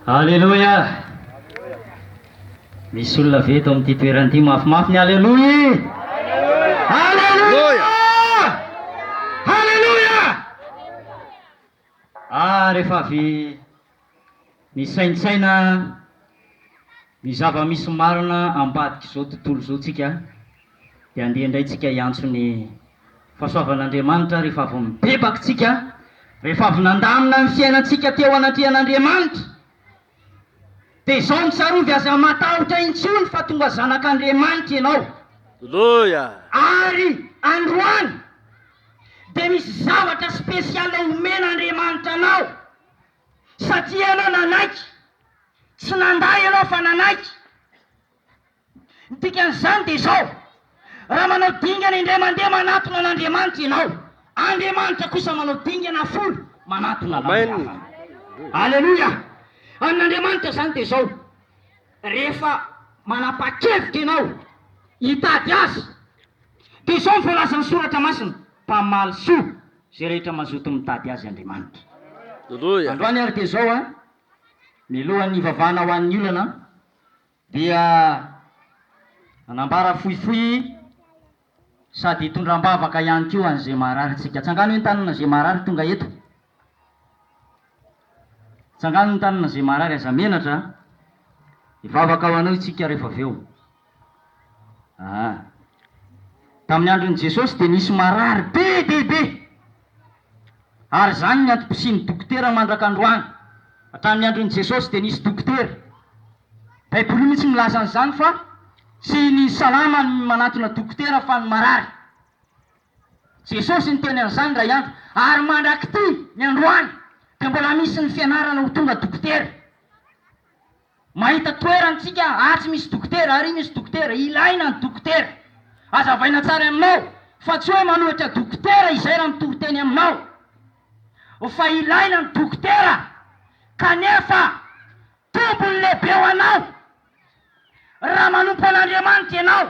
Aleloia. Misy olona veto amin'ity toeran'ity mafimafy ny aleloia. Aleloia. Aleloia. Rehefa avy ny saintsaina ny zava-misy marina ambadika izao tontolo izao tsika dia andeha indray tsika hiantso ny fahasoavan'Andriamanitra rehefa avy mibebaka tsika, rehefa avy nandamina ny fiainantsika teo anatrihan'Andriamanitra. Dia izao ny tsarovy aza matahotra intsony fa tonga zanak'Andriamanitra ianao. Aleluia. Ary androany dia misy zavatra spesialy omen'Andriamanitra anao satria ianao nanaiky, tsy nanday ianao fa nanaiky. Ny dikan'izany dia izao, raha manao dingana indray mandeha manatona an'Andriamanitra ianao, Andriamanitra kosa manao dingana folo manatona anao. Aleluia. Amin'Andriamanitra zany dia izao, rehefa manapa-kevitra ianao hitady azy dia izao ny voalazan'ny soratra masina, mpamaly soa zay rehetra mazoto mitady azy Andriamanitra. Aleluia. Androany ary dia izao milohan'ny vavahana ho an'ny olana dia anambara fohifohy sady hitondram-bavaka ihany koa an'izay marary tsika. Tsangano ny tanana zay marary tonga eto. Tsangano ny tanana zay marary aza menatra hivavaka ho anao itsika rehefa avy eo. Tamin'ny andron'i Jesosy dia nisy marary be be, ary zany ny antom-pisian'ny dokotera mandraka androany. Hatramin'ny andron'i Jesosy dia nisy dokotera. Baiboly mihitsy milaza an'izany fa tsy ny salama ny manatona dokotera fa ny marary. Jesosy ny teny an'izany ray andro, ary mandrakity ny androany dia mbola misy ny fianarana ho tonga dokotera. Mahita toerantsika tsy misy dokotera, ary misy dokotera, ilaina ny dokotera. Azavaina tsara aminao fa tsy hoe manohitra dokotera izay raha mitoro-teny aminao, fa ilaina ny dokotera kanefa tombony lehibe ho anao. Raha manompo an'Andriamanitra ianao,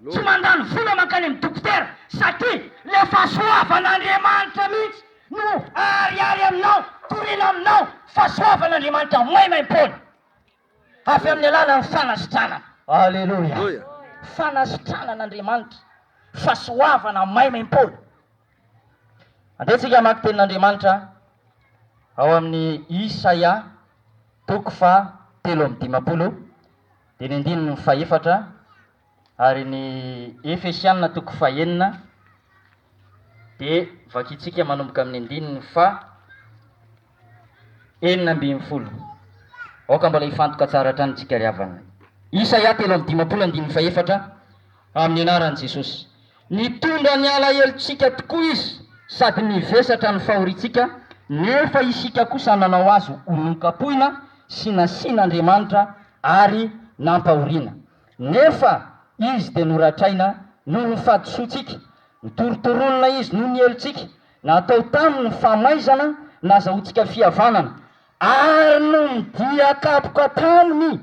tsy mandany vola mankany amin'ny dokotera satria le fahasoavan'Andriamanitra mihitsy no ariary aminao, torina aminao, fahasoavan'Andriamanitra maimaim-pony avy amin'ny alalan'ny fanasitrana. Aleluia. Fanasitrana an'Andriamanitra, fahasoavana maimaim-pony. Andehantsika mamaky tenin'Andriamanitra ao amin'ny Isaia toko fa 3:10 dia ny andininy 4 ary ny Efesianina toko 9 dia vakitsika manomboka amin'ny andininy 9:20. Aoka mbola hifantoka tsara hatrany tsika ry havana. Isaia 3:10 andininy 4 amin'ny anaran'i Jesosy. Nitondra ny alahelo-tsika tokoa izy sady nivesatra ny fahoritsika, nefa isika kosa nanao azy honokapoina sy nasian'Andriamanitra ary nampahoriana. Nefa izy dia noratraina noho ny fahadisoantsika, nitorotoronina izy noho ny helotsika, natao taminy famaizana nazahoantsika fihavanana, ary no midiakapoka taminy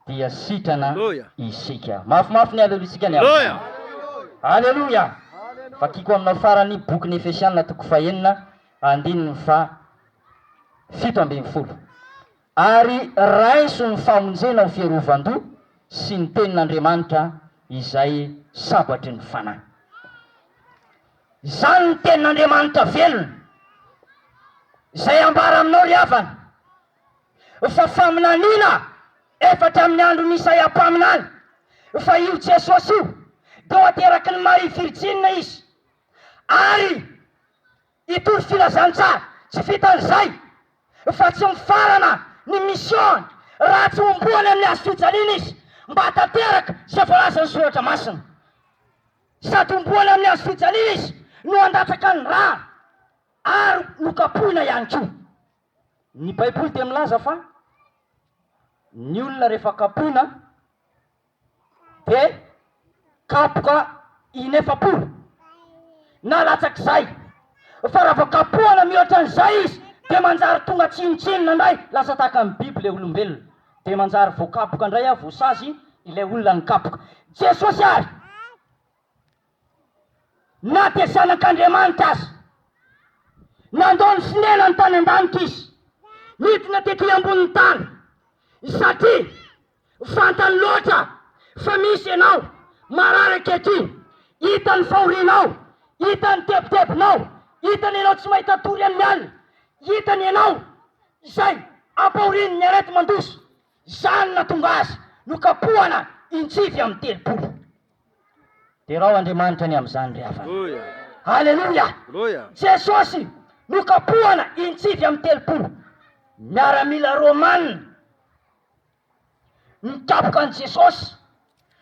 dia sitrana isika. Mafimafy ny aleloitsika ny Aleluia. Aleluia. Vakiko aminao farany bokin'ny Efesianina toko 9 andininy 7:20. Ary raiso ny famonjena ho fiarovan-doha sy ny tenin'Andriamanitra izay sabatry ny fanahy. Izany ny tenin'Andriamanitra velona izay ambara aminao ry havana, fa faminaniana efatra amin'ny andro misy ampaminany, fa io Jesosy io dia ho ateraky ny Maria Virgine izy, ary hitory filazantsara tsy vitan'izay fa tsy mifarana ny mission raha tsy homboany amin'ny azo fijaliana izy mba tanteraka izay voalazan'ny soratra masina, sady homboany amin'ny azo fijaliana izy no handatsaka ny rà ary nokapohina ihany koa. Ny Baiboly dia milaza fa ny olona rehefa kapohina dia kapoka inefapolo na latsak'izay, fa raha vao kapohana mihoatra an'izay izy dia manjary tonga tsinotsinona indray, lasa tahaka amin'ny biby ilay olombelona, dia manjary voakapoka indray voasazy ilay olona nikapoka. Jesosy ary na dia zanak'Andriamanitra azy, nandao ny sinena ny tany an-danitra izy, midina tety ambonin'ny tany satria fantany loatra fa misy ianao marary ankehitriny, hitany fahorianao, hitany tebotebonao, hitany ianao tsy mahita tory amin'ny alina, hitany ianao zay ampahoriny ny arety mandoso. Zany natonga azy nokapohana intsivy amin'ny telopolo. De rao Andriamanitra any amin'izany ry havana. Halleluja. Jesosy nokapohana intsivy amin'ny telopolo. Miaramila Romanina nikapoka an' Jesosy,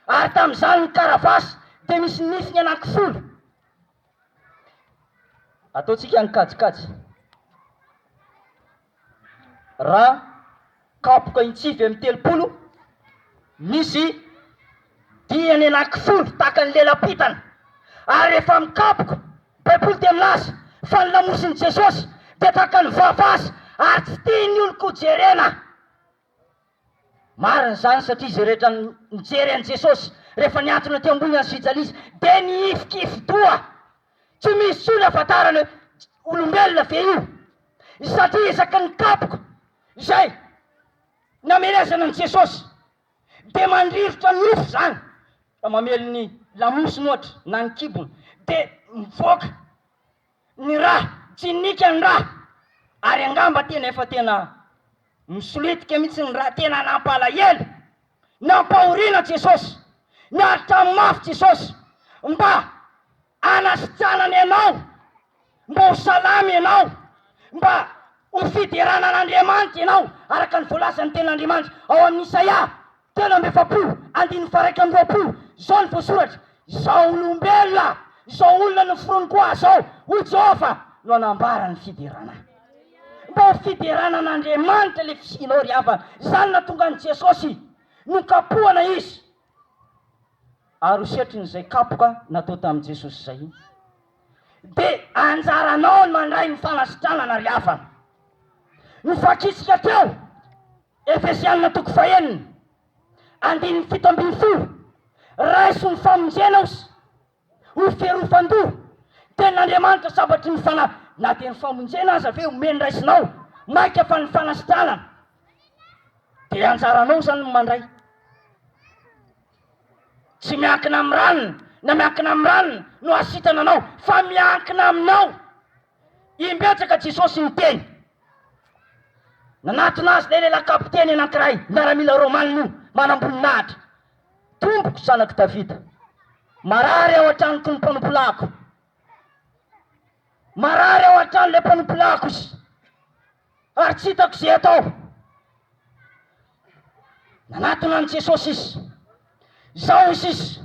ary tamin'izany ny karavasy de misy nifiny anankifolo. Ataotsika nikajikajy. Raha kapoka intsivy amin'ny telopolo, misy diany anankifolo tahaka ny lela-pitana. Ary rehefa mikapoka, Baiboly de milaza fa ny lamosiny Jesosy de tahaka ny vavasy ary tsy tiany olo jerena. Marina zany satria zay rehetra nijery an' Jesosy rehefa niantona teo ambony ny fijaliana de niifikify toa. Tsy misy tsony ahafantarana hoe olombelona ve io, satria isaky nikapoka zay namerezana an' Jesosy de mandrivotra nofo zany, fa mamely ny lamosiny ohatra na ny kibony de mivoaka ny raha, tsinika ny raha. Ary angamba tena efa tena misolitika mihitsy ny raha, tena nampalahelo, nampahoriana Jesosy, niaritra mafy Jesosy mba anasitranany ianao, mba ho salamy ianao, mba ho fiderana an'Andriamanitra ianao, araka ny voalazan'ny ten'Andriamanitra ao amin'ny Isaia 3:1-2. Zao ny voasoratra: zao olombelona, zao olona noforoniko ahy zao, ho Jehova no anambara ny fiderana. Mba ho fiderana an'Andriamanitra le fisinao ry havana. Zany natonga an' Jesosy nokapohana izy, ary setrin'izay kapoka natao tamin'i Jesosy zay, de anjaranao ny mandray ny fanasitranana ry havana. Nifakitsika teo Efesianina 4:1-7. Raiso ny famonjena osy ho fiarofan-doha ten'Andriamanitra sabatry ny na de ny famonjena aza ve omeny raisinao, maika fa ny fanasitranana de anjaranao zany ny mandray. Tsy miankina amin'ny ranony na miankina amin'ny ranony no asitana anao, fa miankina aminao. Imbetsaka Jesosy ny teny. Nanatona azy lehilahy kapiteny anankiray miaramila Romanina io, manam-boninahitra: tompoko zanaky Davida, marary ao an-tranoko ny mpanompoliako, marary ao an-trano le mpanompoliako izy, ary tsy hitako zay atao. Nanatona an' Jesosy izy, zao izy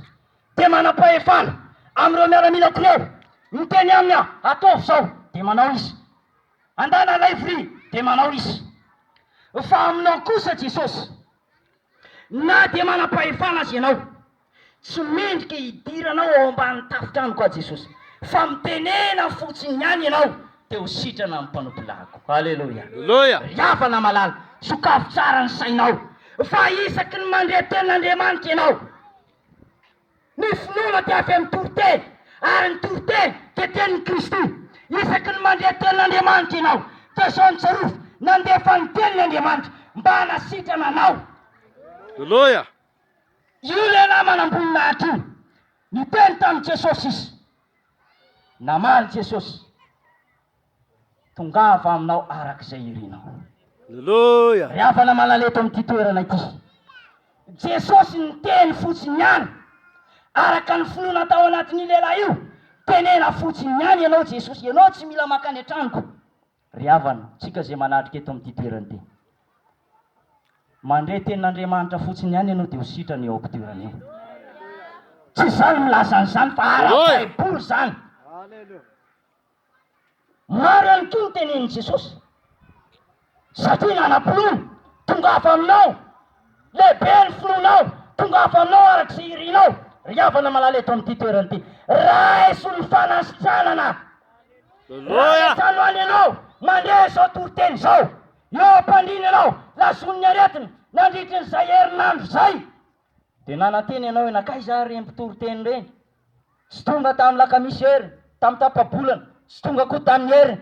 de manam-pahefana amin'ireo miaramilako reo, miteny aminy aho ataovy zao de manao izy, andana laivry de manao izy. Fa aminao kosa Jesosy, na de manam-pahefana azy ianao, tsy mendrika hidiranao ao ambany tafotranoko a Jesosy, fa mitenena fotsiny ihany ianao de ho sitrana amin'ny mpanompoliako. Halleluja. Ry havana malala, sokafo tsara ny sainao, fa isaky ny mandre ten'Andriamanitra ianao. Ny finoana de avy amin'ny toroteny, ary ny toroteny de tenin'ny Kristy. Isaky ny mandre ten'Andriamanitra ianao, de zao ny tsarovy nandefa ny tenin'Andriamanitra mba hanasitrana anao. Aleluia. Io le na manam-boninahitra io, niteny tamin'i Jesosy izy, namaly Jesosy, tongava aminao arak'izay irinao. Aleluia. Ry havana malaleto amin'ity toerana ity, Jesosy niteny fotsiny ihany, araka ny finoana tao anatin'ny lehilahy io, tenena fotsiny ihany ianao Jesosy, ianao tsy mila makany an-tranoko. Ry havana, tsika zay manatrika eto amin'ity toerana ity, mandre tenin'Andriamanitra fotsiny ihany ianao de ho sitrany eo am-toerana eo. Tsy zany milaza an'izany fa ara-Baiboly zany. Maro ihany koa ny tenenin'i Jesosy, satria nanam-pinoana tongava aminao, lehibe ny finoanao, tongava aminao arak'izay irinao. Ry havana malala eto amin'ity toerana ity, raiso ny fanasitranana. Raha any ianao mandre zao toroteny zao, eo mpandiny ianao lazon'ny aretina nandritry n'izay herinandro zay, de nananteny ianao hoe nakay za reny mpitoroteny reny, tsy tonga tamin'ny lakamisy heriny, tamin'ny tapabolana, tsy tonga koa tamin'ny heriny.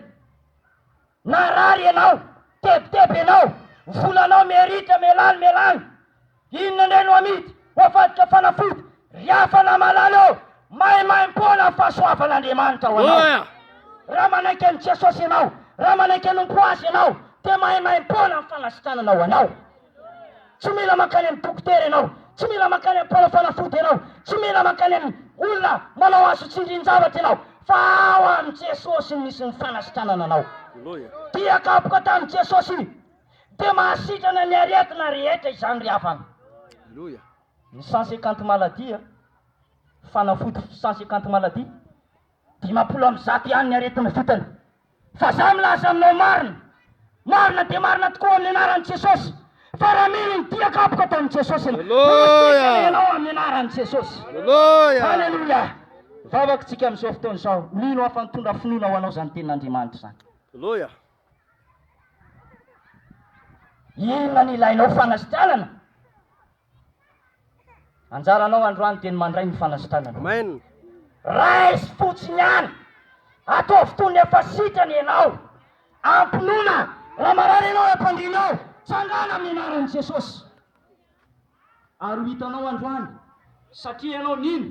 Narary ianao tebiteby anao, volanao meritra melany. Inona indray no amidy, hoafadika fanafody, riafana malala eo, maimaimpona fahasoavan'Andriamanitra ho anao. Haleluya. Raha manaiky an'i Jesosy ianao, raha manaiky an'Ompo azy ianao, dia maimaimpona ny fanasitranana ho anao. Tsy mila mankany amin'ny dokotera ianao, tsy mila mankany amin'ny mpana fanafody ianao, tsy mila mankany amin'ny olona manao azo tsindrin-javatra ianao, fa ao amin'ny Jesosy misy ny fanasitranana anao. Haleluya. Dia kapoka tamin'i Jesosy, dia mahasitrana ny aretina rehetra izany ry havana. Haleluya. Ny 150 maladie, fanafody 150 maladie, 500 ihany ny aretina vitany. Fa za milaza aminao marina dia marina tokoa amin'ny anaran'i Jesosy. Fa raha mino ny dia kapoka tamin'i Jesosy. Haleluya. Ianao amin'ny anaran'i Jesosy. Haleluya. Haleluya. Vavaka tsika amin'izao fotoana izao, mino hafa mitondra finoana ho anao zany tenin'Andriamanitra zany. Haleluya. Inona ny ilainao fanasitranana? Anjaranao androany dia ny mandray ny fanasitranana. Amen. Raisy fotsiny ihany, ataovy toy ny efa sitrany ianao, ampinoana, raha marary ianao ampandrinao, tsangana amin'ny anaran'i Jesosy. Ary ho hitanao androany, satria ianao nino,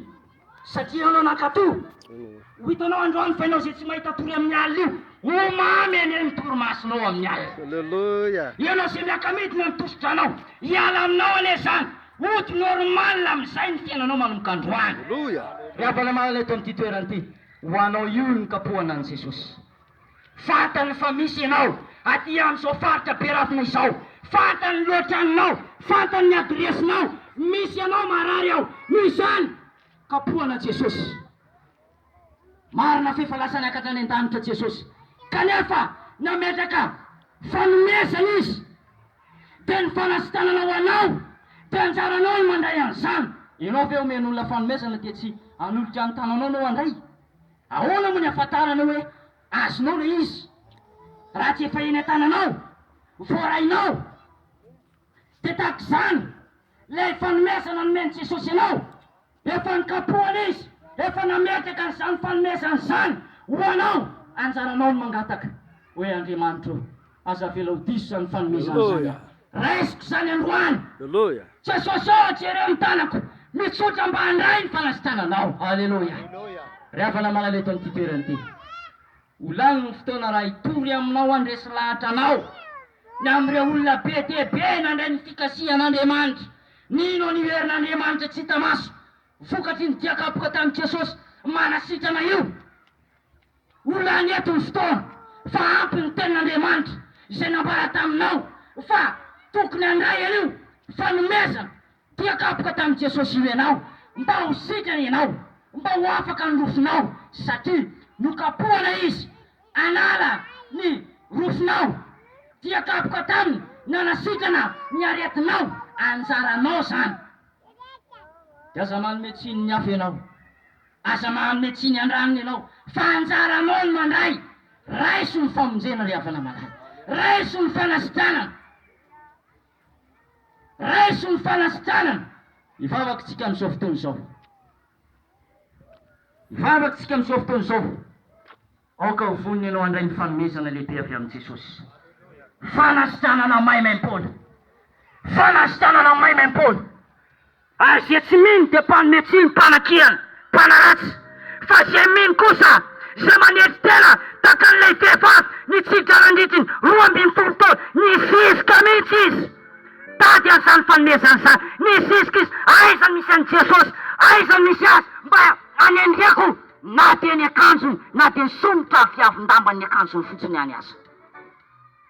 satria ianao nankatoa, ho hitanao androany fa ianao izay tsy mahita tory amin'ny alina io, omamy eny amin'ny torimasonao amin'ny alina. Haleluya. Ianao izay miakamidina amin'ny tositranao, hiala aminao ane zany, oty normal amin'izay ny fiainanao manomboka androany. Haleluya. Riavana malala eto amin'ity toerana ity, ho anao io ny kapohana an'i Jesosy. Fantany fa misy ianao aty amin'izao faritra be rafina izao, fantany loatranonao, fantany ny adresinao, misy ianao marary ao, noho izany kapohana Jesosy. Marina fifalasany akatra any an-danitra Jesosy, kanefa nametraka fanomezana izy, dia ny fanasitranana ho anao, dia anjaranao ny mandray an'izany. Ianao ve omen'olona fanomezana dia tsy anolotra ny tananao no andray? Ahoana moa ny ahafantarana hoe azonao le izy? Raha tsy efa eny an-tananao, voarainao, dia tahaka izany ilay fanomezana nomeny Jesosy ianao, efa nikapohana izy, efa nametraka an'izany fanomezana izany ho anao, anjaranao ny mangataka hoe Andriamanitra, aza velao diso izany fanomezana izany. Raisiko izany androany. Haleluya. Jesosy jereo amin'ny tanako, mitsotra mba handray ny fanasitrananao. Haleluya. Riavana malala eto amin'ity toerana ity, ho lany ny fotoana raha hitory aminao andresy lahatra anao, ny amin'ireo olona be dia be nandray ny fikasihan'Andriamanitra, nino ny herin'Andriamanitra tsy hita maso, vokatry ny dia kapoka tamin'i Jesosy manasitrana io. Ho lany eto ny fotoana, fa ampy ny tenin'Andriamanitra izay nambara taminao, fa tokony handray an'io fanomezana dia kapoka tamin'i Jesosy io ianao, mba ho sitrany ianao, mba ho afaka ny rofinao, satria nokapohana izy, anala ny rofinao, dia kapoka taminy, nanasitrana ny aretinao, anjaranao zany. Dia aza manome tsiny ny hafa ianao, aza manome tsiny andranony ianao, fa anjaranao ny mandray. Raiso ny famonjena ry havana malala, raiso ny fanasitranana, raiso ny fanasitranana. Ivavaka tsika amin'izao fotoana izao, ivavaka tsika amin'izao fotoana izao, aoka ho voniny ianao handray ny fanomezana lehibe avy amin'i Jesosy. Fanasitranana maimaim-poana, fanasitranana maimaim-poana. Ary zay tsy mino dia mpanome tsiny, mpanakiana, mpanaratsy, fa zay mino kosa, zay manety tena taka an'ilay vehivavy nitsidra nandritriny 12 taona, nisisika mihitsy izy tady an'izany fanomezana izany, nisisika izy, aiza misy an'i Jesosy, aiza misy azy, mba hanendreko, na dia ny akanjony, na dia ny somotra fiavin-dambany ny akanjony fotsiny any aza.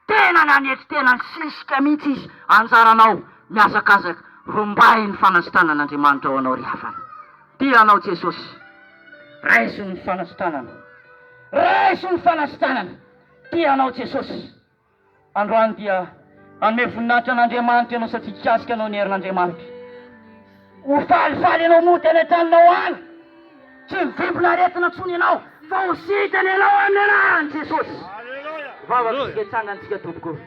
Tena nanetry tena nisisika mihitsy izy, anjaranao miazakazaka, rombay ny fanasitranan'Andriamanitra ao anao ry havana. Tia anao Jesosy, raiso ny fanasitranana, raiso ny fanasitranana, tia anao Jesosy. Androany dia anome voninahitra an'Andriamanitra ianao satria kikasika anao ny herin'Andriamanitra. Ho falifaly ianao moty any an-tranonao any, tsy mivimbona aretina tsony ianao, fa ho sitany ianao amin'ny anaran'i Jesosy. Vavaka tsika hitsangantsika tompoko,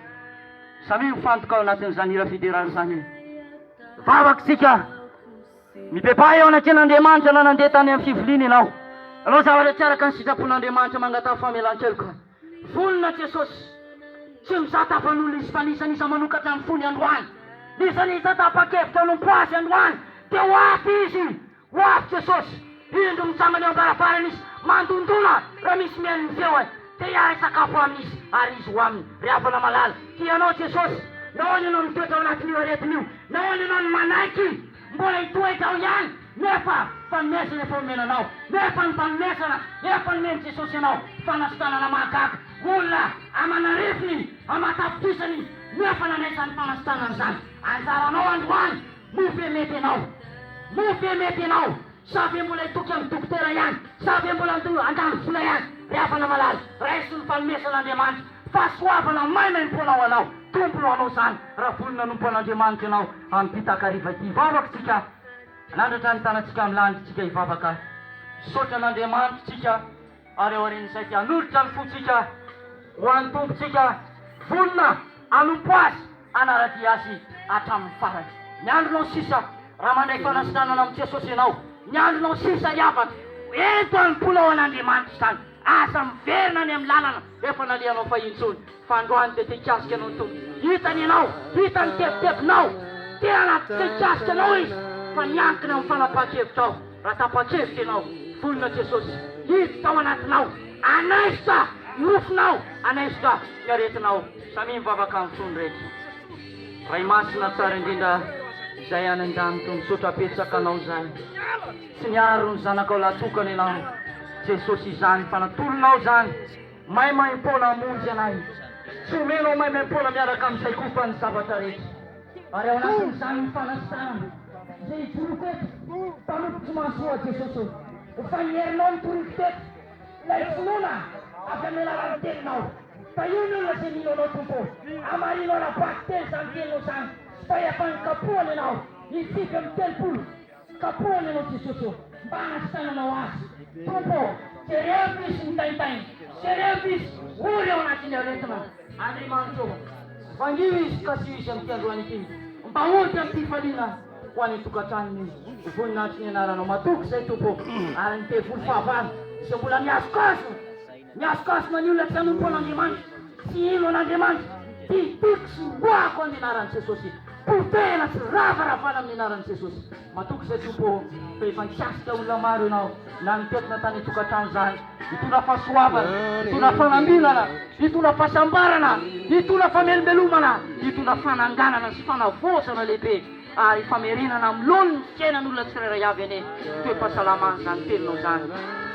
samy mifantoka ao anatin'izany hira federany zany. Vavaka tsika mipepahy ao anatin'Andriamanitra na nandeha tany amin'ny fiviliana ianao, anao zavatra tsy araka ny sitrapon'Andriamanitra mangatao famelan-keloka. Vonona Jesosy, tsy mizatafan'olona izy fa nisanisa manokatra amin'ny fony androany. Nisanisa tapa-kevitra olom-poasy androany. Dia hoafy izy, hoafy Jesosy. Indro mitsangana eo ambaravarana izy, mandondona raha misy mihaino ny feo. Dia hiary sakafo amin'izy ary izy ho aminy. Ry havana malala, tianao Jesosy, nahoana ianao mitoetra ao anatin'io aretin'io, nahoana ianao ny manaiky mbola hitoetra ao ihany, nefa fanomezana efa omenanao, nefa ny fanomezana efa nomeny Jesosy ianao, fanasitanana mahagaga, olona amanarifiny, amatapitrisany, nefa nanesany fanasitanana izany. Anjaranao androany, mofy mety ianao, mofy mety ianao, savy mbola hitoky amin'ny dokotera ihany, savy mbola andany vola ihany. Ry havana malala, raiso ny fanomezan'Andriamanitra, fahasoavana maimaimpona anao, tomponao anao zany, raha volona nompo an'Andriamanitra ianao amin'ny takariva ity. Ivavaka tsika, nandratra ny tanantsika amin'ny lanitra tsika ivavaka, saotra an'Andriamanitra tsika, ary ao aorian'izay ty hanolotra ny fotsika ho an'ny tompontsika, volona anompo azy, anaraty azy hatramin'ny farany. Ny andronao sisa, raha mandray fanasitanana amin'ny Jesosy ianao, ny andronao sisa hiavaka, eto hanompola ao an'Andriamanitra zany. Asa miverina any amin'ny lalana, efa nalianao fahintsony, fa androany dia te-hikasika anao ny tompo. Hitany ianao, hitany tepitepinao, tena te-hikasika anao izy, fa niankina amin'ny fanapahan-kevitra ao. Raha tapa-kevitra ianao, volona Jesosy hiditra ao anatinao, anaisoka nofinao, anaisoka ny aretinao. Samy mivavaka amin'ny fony rehetra. Ray masina tsara indrindra izay any an-drano toy misaotra apetsaka anao zany, tsy niaro ny zanakao latokana ianao Jesosy izany, fa natolonao zany maimaimpona monjy anay, tsy omenao maimaimpona miaraka amin'izay kofa ny zavatra rehetra. Ary ao anatin'izany ny fanasitranana izay ijoroko eto, mpanopotsy mahasoa Jesosy, fa nierinao nitoroko teto ilay finoana avy amin'ny alalan'ny teninao, fa io ny olona izay ninonao tompo, amarinao rabaky teny zany teninao zany, fa efa kapohana ianao, hitsika amin'ny telopolo, kapohana ianao Jesosy, mba hanasitananao azy. Tompo, sereo izy mitaintainy, sereo izy ory ao anatin'ny aretina. Andriamanitra, vangio izy kasi izy amin'ny androany ity, mba oty amin'ny fifaliana ho any tokantranony voninahitry ny anaranao matoky izay tompo, ary ny tevolo fahavalo izay mbola miazokazona ny olona tsy hanompo an'Andriamanitra, tsy ino an'Andriamanitra, titiky sy mboako amin'ny anaran'i Jesosy, potehana sy ravarafana amin'ny anaran'i Jesosy. Matoky izay tompo, fa efa nikasika olona maro ianao na nitetina tany tokantrano zany, hitondra fahasoavana, hitondra fanambinana, hitondra fahasambarana, hitondra famelobelomana, hitondra fananganana sy fanavozana lehibe, ary famerenana amin'ny ny fiainan'olona tsirairay avy ane, toe-pahasalamana zany teninao zany.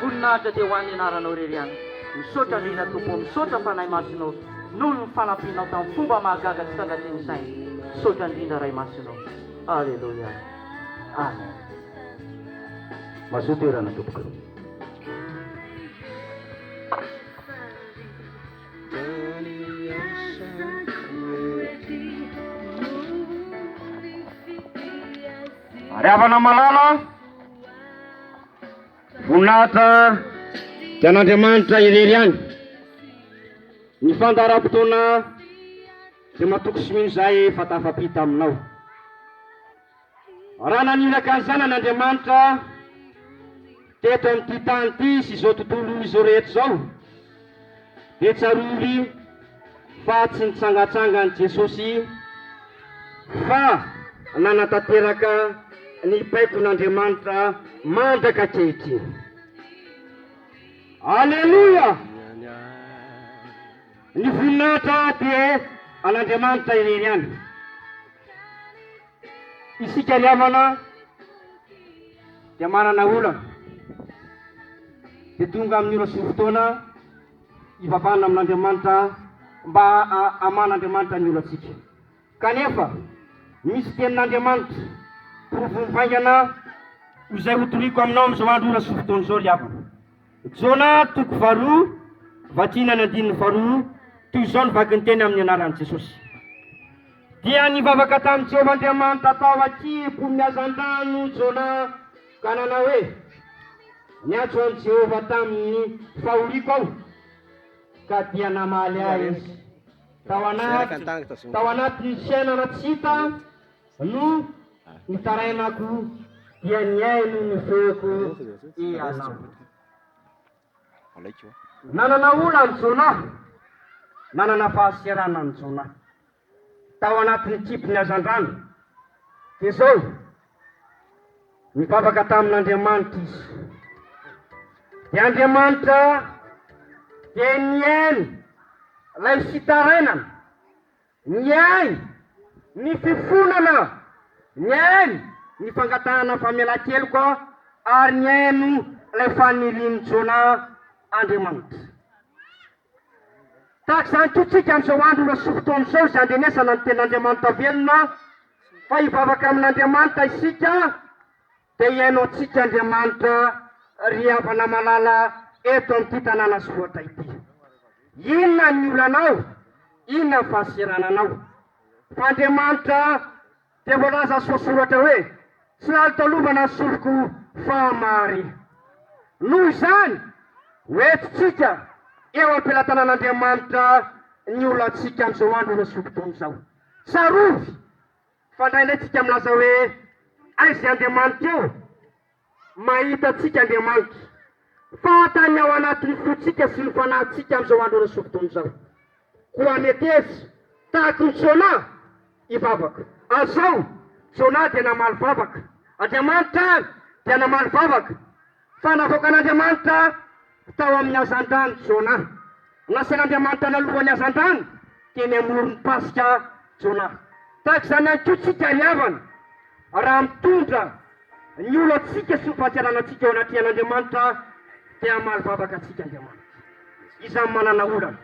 Voninahitra dia ho an'ny anaranao rery any. Misaotra andrina tompo, misaotra fanahy masinao, noho ny fanampinao tamin'ny fomba mahagaga tsy tangateny sainy. Misaotra andrindra ray masinao. Alleluia. Amen. Mazoto toerana tompoko. Ry havana malala, voninahitra tian'Andriamanitra irery any, ny fandaharam-potoana dia matoky sy mino izay efa tafapita aminao. Raha naniraka an'izany an'Andriamanitra teto amin'ity tany ity sy izao tontolo izao rehetra izao, dia tsarory fa tsy nitsangatsangany Jesosy, fa nanatanteraka ny paikon'Andriamanitra mandraka ankehitriny. Alleluia! Ny voninahitra dia an'Andriamanitra irery any. Isika ry havana dia manana olana, dia tonga amin'ny ora sy fotoana ivavahana amin'Andriamanitra mba aman'Andriamanitra ny olantsika. Kanefa misy tenin'Andriamanitra porovomivaingana izay hotoriko aminao amin'izao andro ora sy fotoana izao ry havana. Jona toko 2 vatrina ny 5 toy izao nivaky ny teny amin'ny anaran'i Jesosy. Dia nivavaka tamin'i Jehovah Andriamanitra tao aty-po miazan-drano Jona, ka nanao hoe niatso an'i Jehovah tamin'ny fahoriko ao, ka dia namaly ahy izy tao anatin'ny fiainana tsy hita no nitarainako, dia niaino ny feoko ianao. Nanana ola ny Jona, nanana fahasiarana ny Jona tao anatin'ny kibony hazan-drano. Dia zao mivavaka tamin'Andriamanitra izy. Dia Andriamanitra dia niainy ilay fitarainana, niainy ny fifonana, niainy ny fangatahana famelan-keloka, ary niaino ilay fanirian'ny Jona Andriamanitra. Tahaka izany toa tsika amin'izao andro rasofotoana izao izay andrenesana ny ten'Andriamanitra velona, fa hivavaka amin'Andriamanitra isika dia hiaino antsika Andriamanitra ry havana malala eto amin'ity tanàna Soatra ity. Inona ny olanao, inona ny fahasiarananao? Fa Andriamanitra dia voalaza soasoratra hoe tsy lalitalovana soloko fahamary. Noho izany hoentintsika eo am-pelatanan'Andriamanitra ny olantsika amin'izao andro rasofotoana izao. Tsarovy fa indraindray tsika milaza hoe aiza Andriamanitra eo, mahita antsika Andriamanitra, fa tany ao anatin'ny fotsika sy ny fanahintsika amin'izao andro rasofotoana izao. Koa mety ezy tahaka ny Jona hivavaka. Azao Jona dia namaly vavaka, Andriamanitra dia namaly vavaka, fa navoaka an'Andriamanitra tao amin'ny hazan-drano Jona. Nasain'Andriamanitra nalohany hazan-drano dia niamoron'ny pasika Jona. Tahaka izany ihany koa tsika ry havana, raha mitondra ny olantsika sy ny fahasiaranantsika eo anaty an'Andriamanitra dia hamaly vavaka antsika Andriamanitra. Izany manana olana.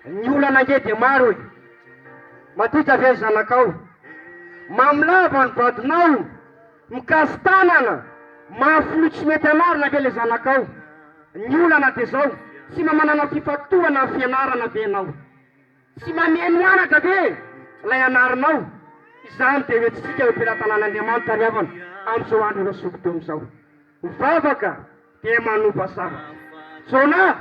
Ny olana nge dia maro e. Matita ve zanakao, mamilava ny vadinao, mikasy tanana, mahafolo tsy mety anarina ve le zanakao? Ny olana dia zao, tsy manana fifatohana ny fianarana ve ianao? Tsy mameno anatra ve ilay anarinao? Izany dia hoentintsika eo am-pelatanan'Andriamanitra ry havana amin'izao andro rasofotoana izao. Mivavaka dia manova zavatra. Jona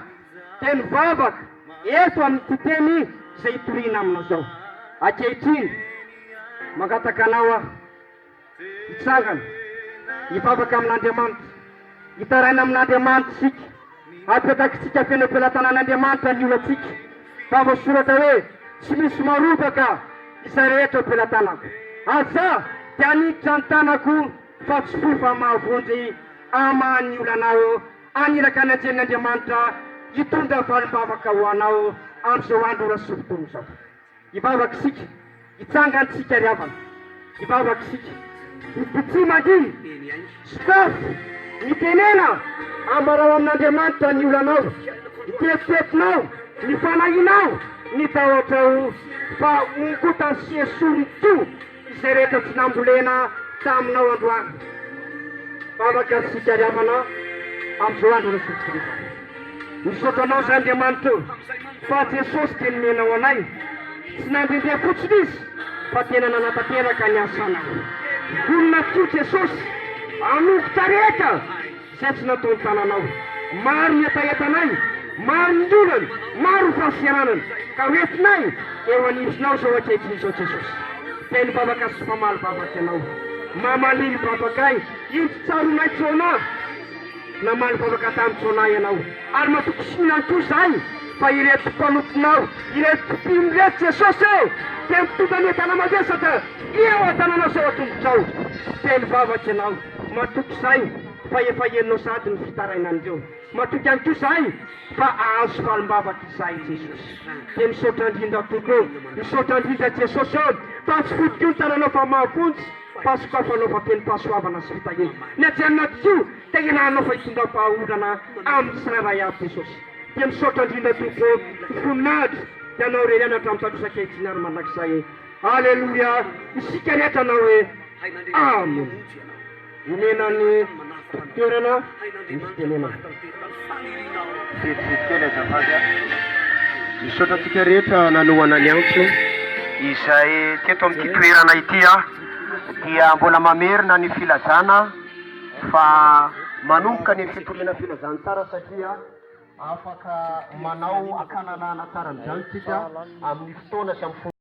dia mivavaka eto amin'ity teny izay hitoriana amina zao. Ankehitriny mangataka anao aho hitsangana, hivavaka amin'Andriamanitra, hitaraina amin'Andriamanitra sika, apetaka feno am-pelatanan'Andriamanitra ny olantsika. Fa voasoratra hoe tsy misy marobaka izay rehetra am-pelatanako. Aza dia haniditra ny tanako fa tsy fofa mahavonjy amany olanao, aniraka ny anjenin'Andriamanitra hitondra valim-bavaka ho anao amin'izao andro rasofotoana izao. Hivavaka isika, hitsangantsika ry havana, hivavaka isika, tsy mandiny, sokafo, mitenena, ambarao amin'Andriamanitra ny olanao, hitetipetinao, ny fanahinao, ny tahotrao, fa mongota ny siesolony to izay rehetra tsy nambolena taminao androany. Vavaka isika ry havana amin'izao andro rasofotoana izao. Misotranao zay Andriamanitra eo, fa Jesosy dia nomenao anay, tsy nandrindre fotsiny izy fa tena nanatanteraka ny asanao. Vonona tokoa Jesosy anokotra rehetra izay tsy nataony tananao. Maro ny etaetanay, maro ny olana, maro ny fahasiaranana, ka hoentinay eo anivonao zao ankehitriny zao Jesosy. Teny vavaka sy famaly vavaka ianao, mamaliny vavakay, iny tsy tsaronay Jona, namaly vavaka tamin'ny Jona ianao. Ary matoko sinany koa zay fa ireto mpanotonao, ireto mpino reto Jesosy eo dia mitondra entana mavesatra eo an-tananao zao atombotrao. Teny vavaka ianao, matoky zay fa efa henonao sady ny fitarainan'ireo. Matoky ihany koa zay fa azo valim-bavaka izay Jesosy. Dia misaotra indrindra toko, misaotra indrindra Jesosy eo, fa tsy fotoka io ny tananao fa mahafontsy, fa sokafanao fa teny fahasoavana sy fitahina. Ny ajanona tokoa dia iananao fa hitondra fahaolana amin'ny tsirairay avy Jesosy. Dia misaotra indrindra toko, voninahitra dia anao rerianatra amin'ny tapisakehitsiny ary mandrakizay. Aleluia, isika rehetra anao hoe amen. Omenany toerana ny fitenena. Fetitena azafady a. Misaotra antsika rehetra nanohana ny antso izay teto amin'ity toerana ity a, dia mbola mamerina ny filazana fa manomboka ny fitomena filazana tsara satria afaka manao akananana tsara amin'izany tsika amin'ny fotoana sy amin'ny